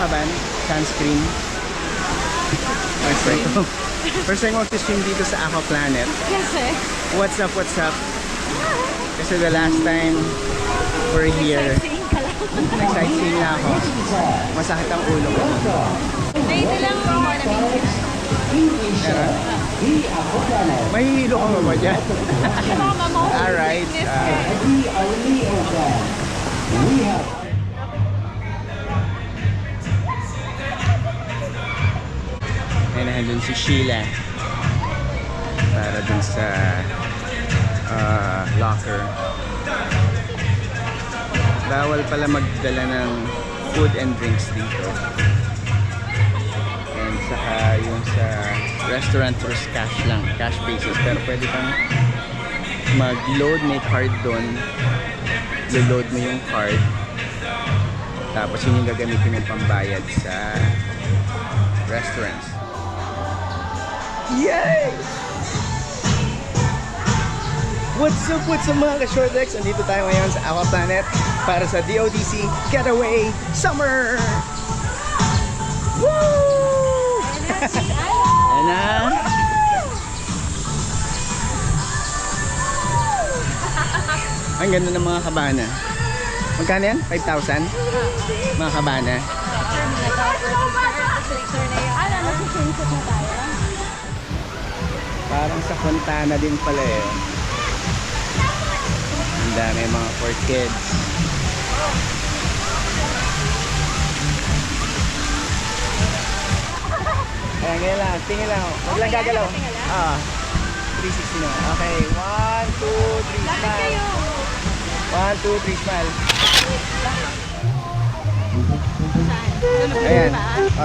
kinakabahan? Sunscreen? First time mag-swim dito sa Aqua Planet. Kasi? What's up, what's up? Kasi the last time we're here, Sightseeing ka lang. nag-sightseeing na ako. Masakit ang ulo ko. Dito lang mo na minsan. Meron? May hilo ka ba dyan? Alright. Ay, nandun si Sheila para dun sa locker. Bawal pala magdala ng food and drinks dito. And saka yung sa restaurant or cash lang, cash basis. Pero pwede kang mag-load, may card doon. Load mo yung card. Tapos yun yung gagamitin mong pambayad sa restaurants. Yay! What's up mga ka-Shortex? Andito tayo ngayon sa Aqua Planet para sa DODC Getaway Summer! Woo! Ayan na! Ang ganda ng mga kabana. Magkano yan? 5,000? Mga kabana. Parang sa Fontana din pala eh. Ang dami mga for kids. Ayan, ngayon lang. Tingin lang. Huwag lang gagalaw. 360 na. Okay. 1, 2, 3, smile. 1, 2, 3, smile. Ayan.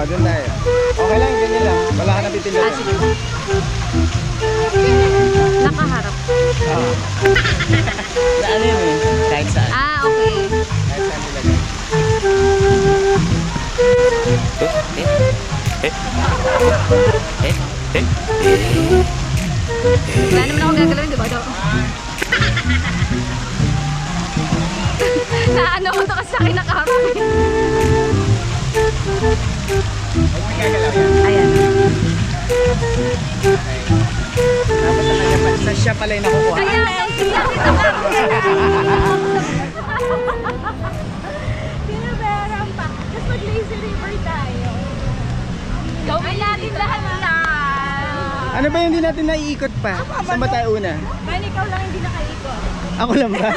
Doon tayo. Okay lang, ganyan lang. Wala ka na pipindutin. Nakaharap. Na ano yun eh? Kahit saan. Okay. Kahit saan nilagay. Wala naman ako gagalawin, di ba? Naano ko to kasi sa akin nakaharap. Huwag may gagalaw yan. Ayan. Okay. Tapos sa kanya pa, sa siya pala yung nakukuha. Ayan, nagsiyak ito ka. Pinabayaran pa. Tapos mag-lazy river tayo. Gawin natin lahat na. Ano ba yung hindi natin naiikot pa? Saan ba tayo una? Man, ikaw lang hindi nakaikot. Ako lang ba?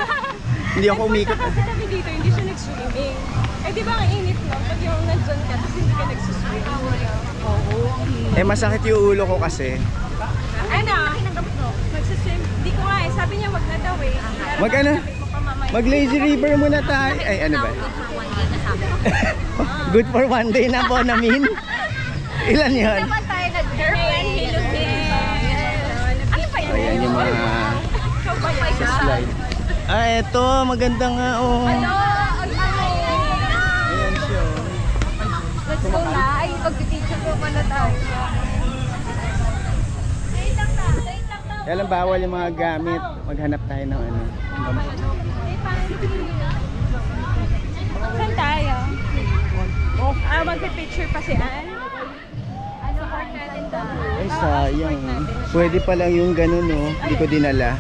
Hindi ako umikot. Kasi kami dito, hindi siya nag-swimming. Eh di ba ang init no? Pag yung nandun ka, tapos hindi ka nag-swim. Oo. Eh masakit yung ulo ko kasi. Ano? Magsiswim. Hindi ko nga eh. Sabi niya wag na daw eh. Mag ano? Mag lazy river muna tayo. Ay ano ba? Good for one day na po namin. Ilan yun? Naman tayo nag-girlfriend hilugin. Ano pa yun? Ayan yung mga slide. Eto. Maganda nga oh. Ano? Ayan siya oh. Let's go na. Ay, pag-teacher ko muna tayo. Kaya lang bawal yung mga gamit. Maghanap tayo ng ano. Saan tayo? Magpipicture pa si Ann. Ano park natin daw? Ay sayang. Pwede pa lang yung ganun oh. Hindi ko dinala.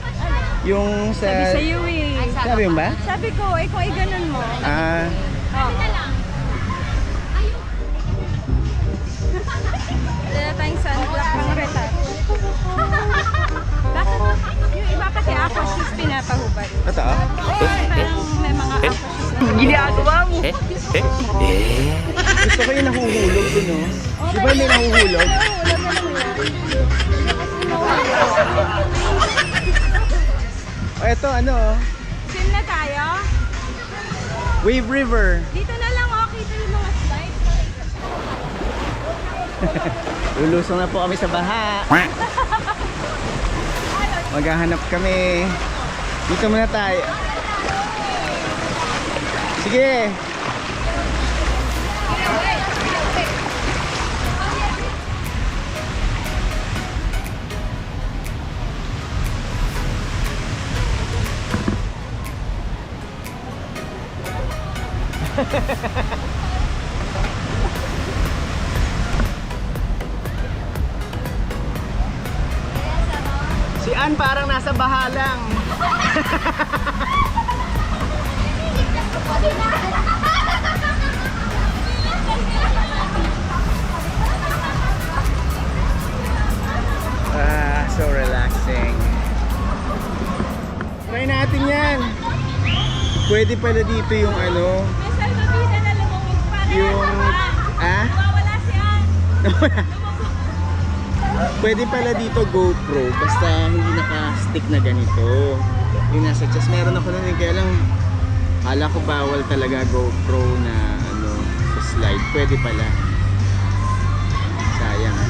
Yung sa... Sabi sa'yo eh. Sabi mo ba? Sabi ko, eh kung i-ganon mo. Dala tayong sunblock pang retouch. Bakit? Yung iba kasi aqua shoes pinapahubad. Totoo? Parang may mga aqua shoes na. Ginagawa mo! Gusto ko yung nahuhulog dun oh. Di ba may nahuhulog? O eto ano oh. Swim na tayo? Wave River. Dito na lang okay to yung mga slides. Lulusong na po kami sa baha. Maghahanap kami. Dito muna tayo. Sige. Ann parang nasa bahalang. So relaxing. Try natin yan. Pwede pala dito yung ano, May salbabida na lumamig pa rin. yung, Wala si Ann. Pwede pala dito GoPro, basta hindi naka-stick na ganito. Yung nasa chest, meron ako nun, kaya lang, kala ko bawal talaga GoPro na ano, sa slide. Pwede pala. Sayang.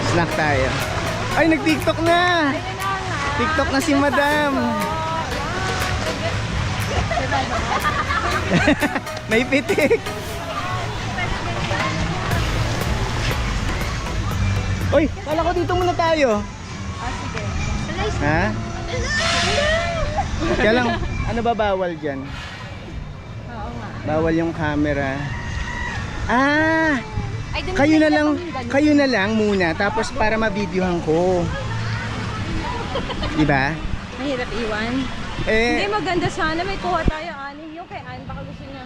Snack tayo. Ay, nag-TikTok na! TikTok na si Madam! May pitik! Uy, kala ko dito muna tayo. Sige. Ha? Kaya lang, ano ba bawal dyan? Oo nga. Bawal yung camera. Ay, dun Kayo na nila lang, kami kayo na lang muna, tapos para ma-videohan ko. Diba? Mahirap iwan. Hindi, Eh, maganda sana. May kuha tayo, anim. Yung kay Ann, baka gusto niya.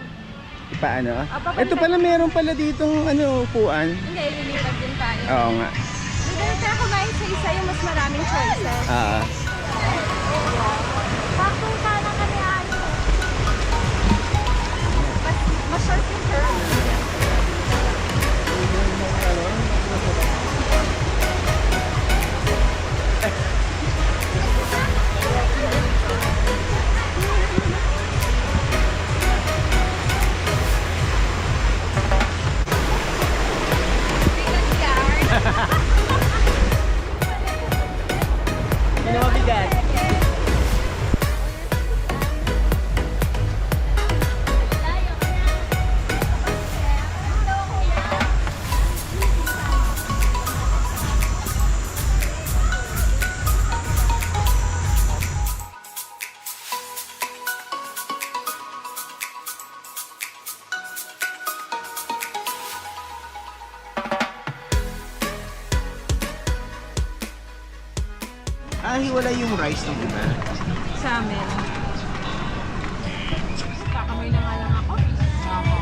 paano? Papalitan. Ito pala, meron pala ditong ano, upuan. Hindi, ililipat din tayo. Oo nga. Hindi, kaya kumain sa isa yung mas maraming choices. Bakit ka na kami, ano? Mas short yung curve. Hindi na mabigat. Hiwalay yung rice ng iba. Sa amin. Kakamay na nga lang ako. Ako.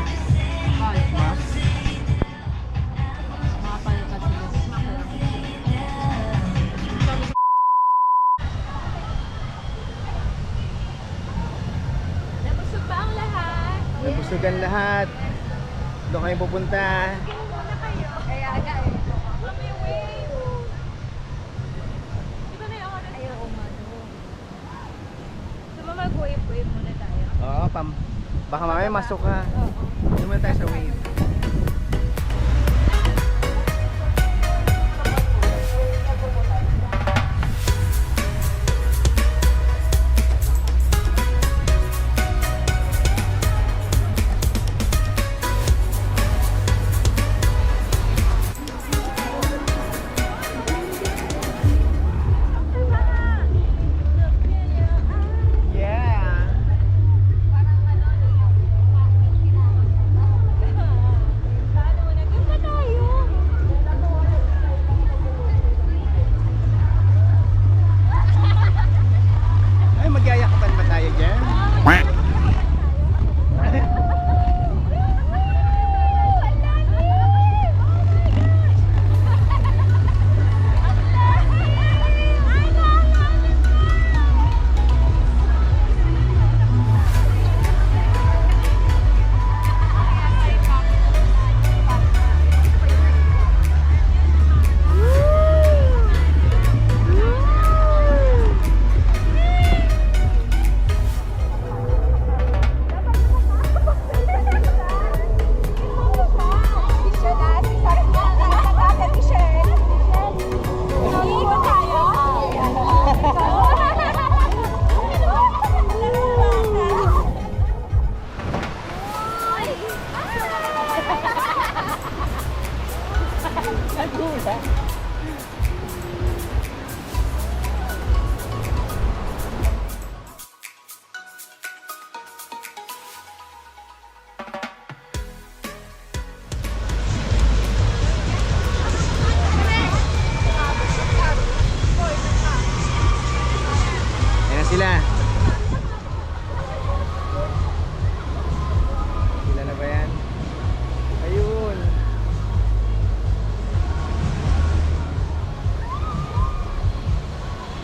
Mapalikat sila. Nabusog ba ang lahat? Nabusugan lahat. Doon kayo pupunta. Muna kayo. Kaya aga eh. May wave. Di ba na yung oras? Ayaw umano. So mag-wave muna tayo. Oo, baka mamaya masok ka. Oo. Doon muna tayo sa wave.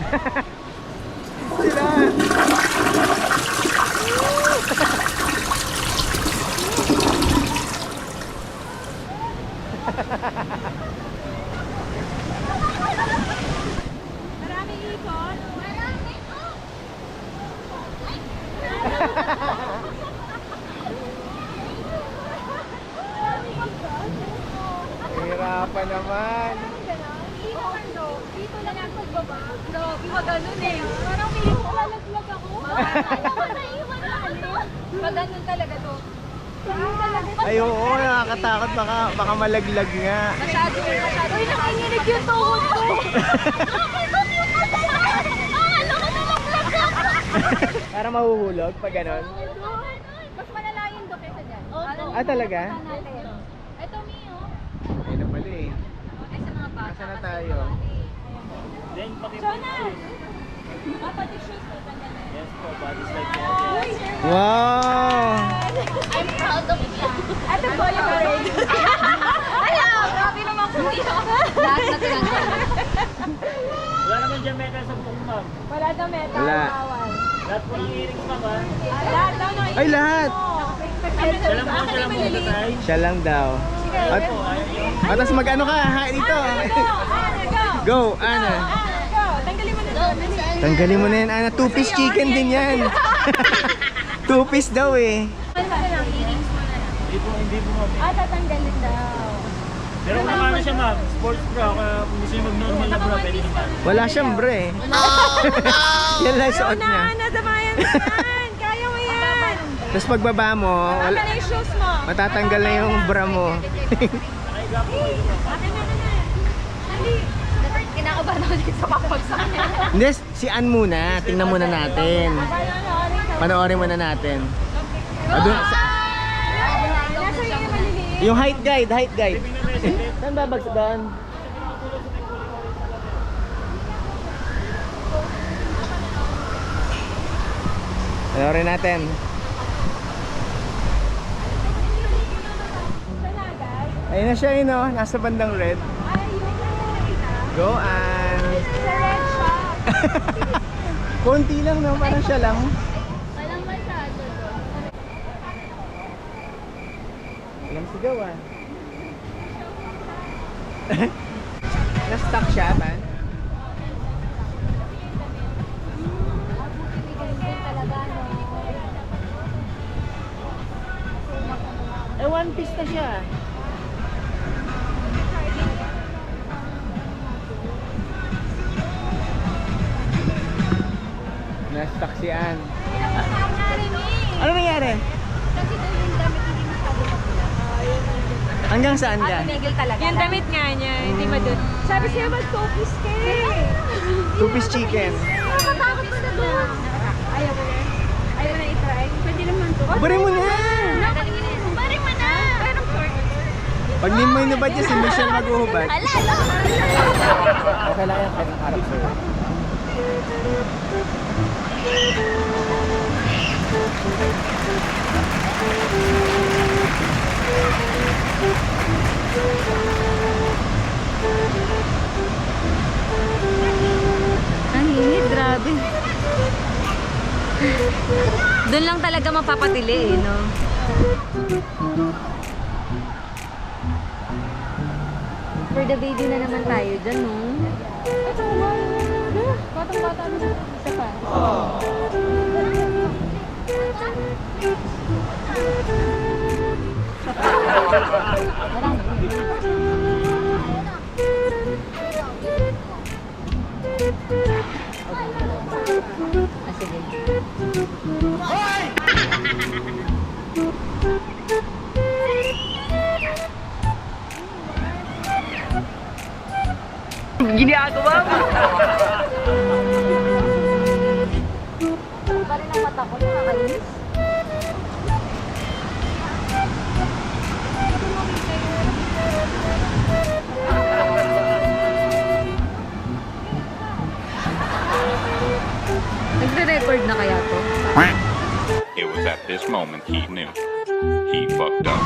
Sila! Marami ikot. Marami. Hirapan naman. Dito lang ang pagbaba. Grabe, wag ganun eh. Parang feeling ko lalaglag ako. Pag ganun talaga to. Ganun talaga. Ay oo, nakakatakot. Baka malaglag nga. Masyado. Uy, nakinginig yung tuhod ko. Para mahuhulog pag ganon. Mas malala yung do kaysa dyan. Ah, talaga? Ito, Mio. Ayun na pala eh. Ay, sa mga bata. Nasaan na tayo? Shona! Pati shoes mo ba na? Yes po, body slide po. Wow! I'm proud of you. Ito po yung parade. Ayaw! Grabe naman po yun. Lahat na tinanggal. Wala naman dyan metal sa buong ma'am. Wala na meta. Wala. Bawal. Lahat po ng earrings ma'am ha. Lahat daw na Ay, lahat! Siya lang po tatay. Siya lang daw. At, Po, ayaw nyo. tapos mag-ano ka? Ha, dito! Go, Ana! Go! Tanggalin mo na doon. Tanggalin mo na yan, Ana. Two-piece chicken din yan. Two-piece daw eh. Hindi po ma'am. Tatanggalin daw. Pero kung ano siya ma'am, sports bra, kaya kung gusto nyo mag-normal na bra, pwede naman. Wala siyang bre eh. Yan lang suot niya. Damayan mo yan. Kaya mo yan. Tapos pagbaba mo, Akin na yung shoes mo. matatanggal na yung bra mo. Nakaiga po kayo ma'am. Akin na. Dali. Kinakabahan ako dito sa papagsak niya. Hindi, si Ann muna. Tingnan muna natin. Panoorin muna natin. Nasa yung maliliit. yung height guide, height guide. Tingnan mo yung sandit. Saan babagsak doon? Panoorin natin. Ayun na siya yun oh, nasa bandang red. Ay, yung nakita. Go Ann! Sa red shop. Konti lang no, parang siya lang. Walang masyado doon. Walang sigaw ah. Na-stuck siya ba? Eh, one piece na siya. Na-stuck si Ann. Ano nangyari? Kasi doon yung damit hindi masyado mapula. Hanggang saan ka? Tumigil talaga. Yung damit nga niya, hindi madun. Sabi siya mag-focus ka eh. Two-piece chicken. Nakakatakot pa na doon. Ayaw mo na. Ayaw mo na i-try. Pwede naman to. Bari mo na! Bari mo na! Pero short. Pag di mo inubad niya, si Michelle mag-uhubad. Ala! Okay lang yan, kahit harap sa'yo. Ang init, grabe. Doon lang talaga mapapatili eh, no? For the baby na naman tayo dyan, no? Batang-bata na sa isa pa. Ah, sige. Ginagawa mo! Pa rin ang mata ko, nakakainis. Nagre-record na kaya to? It was at this moment he knew. He fucked up.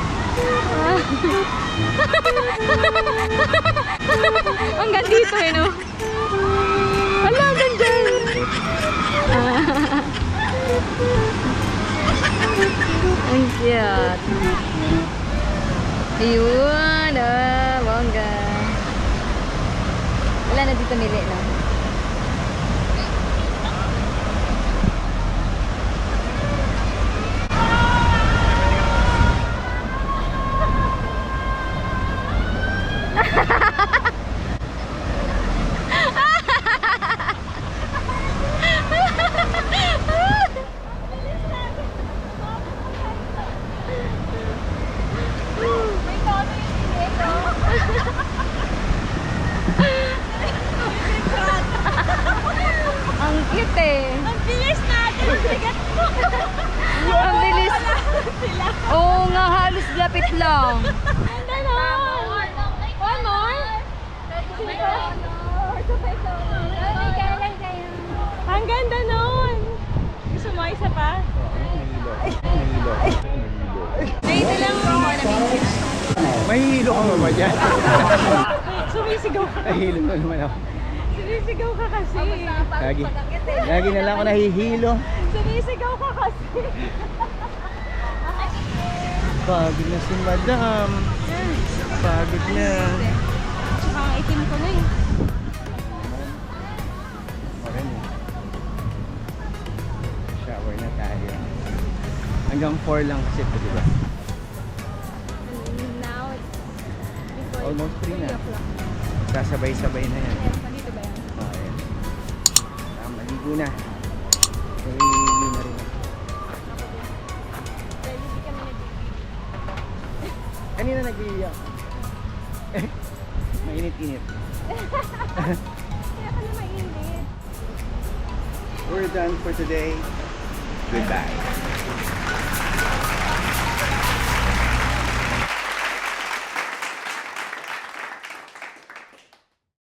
Hanggang dito eh, no? Ala, nandyan? Ang cute. Ayun, bongga. Wala na dito mili, no? May tono yung dito. Ang cute eh. Ang bilis natin. Ang bigat mo. Ang bilis. Oo nga, halos lapit lang. Ganda no. One more. May color. Sabay color. May kailan kayo. Ang ganda nun. Gusto mo isa pa? Dito lang ako na minsan. Mahihilo ka ba dyan? Sumisigaw ka. Nahihilo na naman ako. Sumisigaw ka kasi. Lagi na lang ako nahihilo. Sumisigaw ka kasi. Pagod na si madam. Pagod na. Tsaka ang itim ko na eh. Okay na. Shower na tayo. Hanggang 4 lang kasi ito, diba? Now it's before Almost 3 na. 3 o'clock. Sasabay-sabay na yan. Dito ba yan? Okay. Maligo na. Maligo na rin. Dahil hindi kami nag-ibig. Kanina nag-iiyak. Mainit-init. Kaya ka na mainit. We're done for today. Goodbye.